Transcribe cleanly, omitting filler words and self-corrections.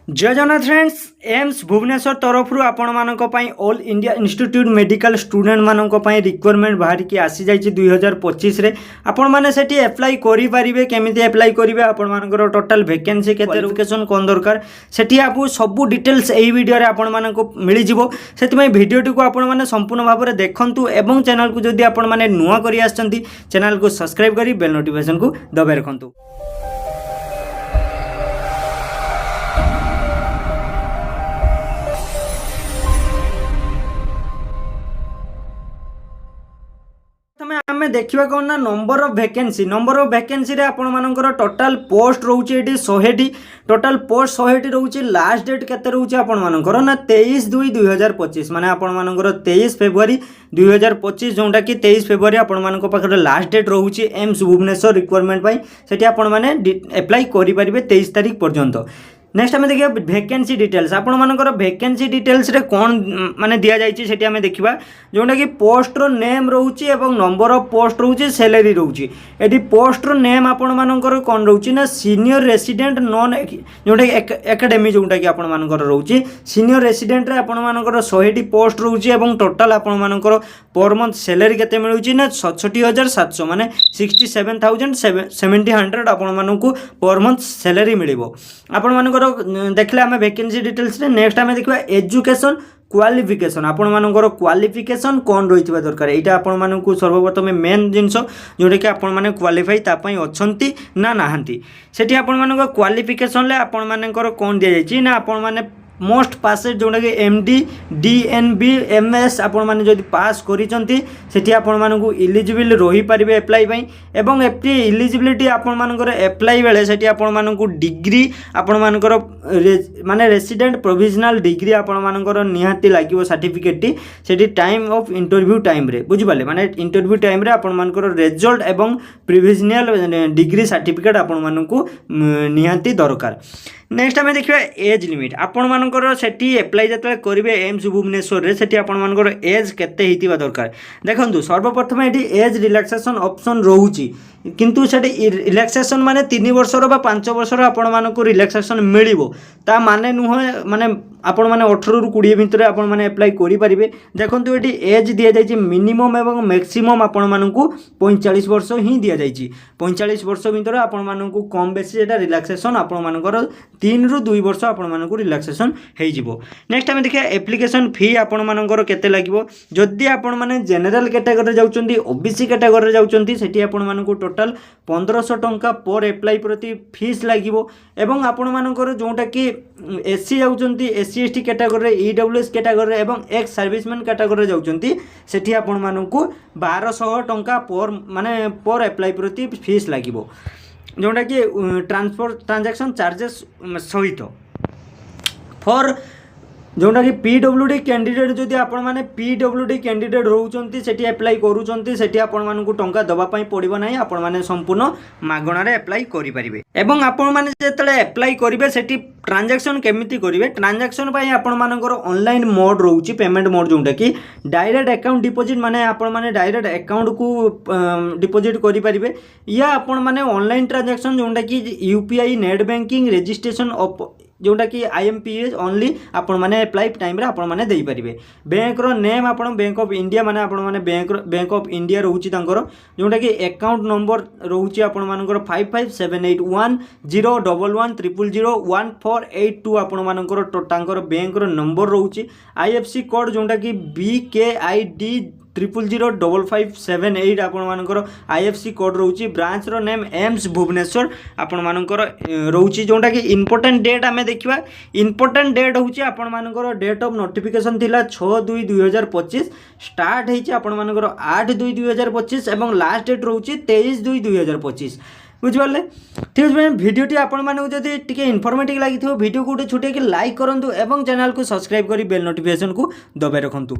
जय Jagannath friends AIIMS Bhubaneswar तरफ आपण मानक all India institute medical student मानक रिक्वायरमेंट बाहर की आसी जाइए 2025 रे आपण माने सेठी अप्लाई करि परिबे केमिति अप्लाई करिवे आपण मानकर टोटल वैकेंसी केते क्वालिफिकेशन कोन दरकार सेठी आपु सब डिटेल्स एही वीडियो रे आपण मानक मिली जिवो सेति मै वीडियोटी को आपण माने संपूर्ण भाव में देखंतु एवं चैनल को जदि आपण माने नुवा करि आछंती चैनल को सब्सक्राइब करी बेल नोटिफिकेशन को दबाइ रखंतु। आमे देखा कौन ना नंबर ऑफ वैकेंसी रे आपण मानकर टोटल पोस्ट रोचे 100टी टोटल पोस्ट 100टी रोचे लास्ट डेट केते रोचे आपण मानकर ना 23/2/2025 माने आपण मानकर 23 फेब्रुआरी 2025 जोंटा कि 23 फेब्रुआरी आपण मानक पाखरे लास्ट डेट रोचे एम्स भुवनेश्वर रिक्वायरमेंट पई सेठी आपण माने अप्लाई करि परिबे 23 तारिख पर्यंत। नेक्स्ट आम देखिए वैकेंसी डिटेल्स आपण मानकर वैकेंसी डिटेल्स रे कौन माने दिया जाइए सेठी आम देखिबा जोंटा कि पोस्ट रो नेम रोचे एवं नंबर ऑफ पोस्ट रोचे सैलरी रोचे एटी पोस्ट रो नेम आपण मानकर कौन रोचे ना सीनियर रेसिडेंट नॉन जोंटा एकेडमी जोंटा कि आपण मानकर रोचे सीनियर रेसिडेंट रे आपण मानकर 100टी पोस्ट रोचे एवं टोटल आपण मानकर पर मंथ सैलरी केते मिलुची ना 67,700 माने 67,700 आपण मानकू पर मंथ सैलरी मिलिबो। आपण मानकर देखले आम वैकेंसी डिटेल्स रे नेक्स्ट आम देखा एजुकेशन क्वालिफिकेशन आपण मानकर क्वालिफिकेशन कौन रही दरकार यहाँ आपण मानक सर्वप्रथम मेन जिनस जोटा कि आपण मैंने क्वालिफाई तापाई अच्छी ना नहांती सेठी आपण मानक क्वालिफिकेशन ले आपण मानकर कौन दि जाइए ना आपण माने मोस्ट पासेज जोटा कि MD DNB MS आपण माने जदि पास करिसंती सेठी आपण मानकू इलिजिबल रही परिबे अप्लाई पई एवं एप्टी इलिजिबिलिटी आपण मानकर अप्लाई बेले सेठी आपण मानकू डिग्री आपण मानकर माने रेसिडेंट प्रोविजनल डिग्री आपण मानकर निहाती लागिवो सर्टिफिकेट टी सेठी टाइम ऑफ इंटरव्यू टाइम रे बुझि पाले माने इंटरव्यू टाइम रे आपण मानकर रिजल्ट एवं प्रोविजनल डिग्री सर्टिफिकेट आपण मानकू निहाती दरकार। नेक्स्ट आम देखा एज लिमिट आपण मानकर सेठी अप्लाई जतले करिवे एम्स भुवनेश्वर रे सेठी आपण मानकर एज केते हितिबा दरकार देखंतु सर्वप्रथम एठी एज रिलैक्सेशन ऑप्शन रहउची किंतु सेठी रिलैक्सेशन माने 3 वर्षर बा 5 वर्षर आपण मानक रिलैक्सेशन मिलिबो ता माने नुह माने आपण माने 18 रु 20 भितर आपण माने अप्लाई करि परिबे देखंतु एठी एज दिया जायछि मिनिमम एवं मैक्सिमम आपण मानक 45 वर्ष ही दिया जायछि 45 वर्ष भितर आपण मानक कम बेसी एटा रिलैक्सेशन आपण मानकर 3 रु 2 वर्ष आपण मानक रिलैक्सेशन हे जिवो। नेक्स्ट हम देखिया एप्लिकेशन फी आपण मानकर केते लागिवो जदि आपण माने जनरल कैटेगरी रे जाउचंती ओबीसी कैटेगरी रे जाउचंती सेठी आपण मानक टोटल 1500 टंका पर अप्लाई प्रति फीस लागिवो एवं आपण मानकर जोटा कि एससी जाउचंती एससी एसटी कैटेगरी रे ईडब्ल्यूएस कैटेगरी रे एवं एक्स सर्विसमैन कैटेगरी रे जाउचंती सेठी आपण मानक 1200 टंका पर माने पर अप्लाई प्रति फीस लागिवो जोटा कि ट्रांजैक्शन चार्जेस सहित फॉर जोटा कि PWD कैंडिडेट जदि आपण माने PWD कैंडिडेट रोचंती सेठी अप्लाई करूचंती सेठी आपण मानकू टंका दबा पई पड़िबो नाही आपण माने संपूर्ण मागणा रे अप्लाई करि परिबे एवं आपण माने जेतले अप्लाई करिवे सेठी ट्रांजैक्शन केमिति करिवे ट्रांजैक्शन पई आपण मानकर ऑनलाइन मोड रोची पेमेंट मोड जोटा कि डायरेक्ट अकाउंट डिपॉजिट माने आपण माने डायरेक्ट अकाउंट को डिपॉजिट करि परिबे या आपण माने ऑनलाइन ट्रांजैक्शन जोटा कि UPI net banking registration of जोटा कि IMPS ओनली आपण माने अप्लाई टाइम रे आपण माने देई परिबे बैंक रो नेम आपण बैंक ऑफ इंडिया माने आपण माने बैंक ऑफ इंडिया रहउची तांकर जोटा कि अकाउंट नंबर रहउची आपण मानकर 55781011000148 आपण मानकर तांकर बैंक रो नंबर रहउची IFSC कोड जोटा कि BKID 0005578 आपण मानकर IFSC कोड रहउची ब्रांच रो नेम एम्स भुवनेश्वर आपण मानकर रहउची जोटा कि इंपोर्टेंट डेट आमे देखिबा इंपोर्टेंट डेट होउची आपण मानकर डेट ऑफ नोटिफिकेशन थिला 6/2/2025 स्टार्ट हेची आपण मानकर 8/2/2025 एवं लास्ट डेट रहउची 23/2/2025 बुझिपारे ठीक है वीडियोटी आपण मानक जदि टिके इनफॉर्मेटिव लागि भिडियो को छुटे कि लाइक करंतु एवं चैनल को सब्सक्राइब करी बेल नोटिफिकेशन को दबाइ रखंतु।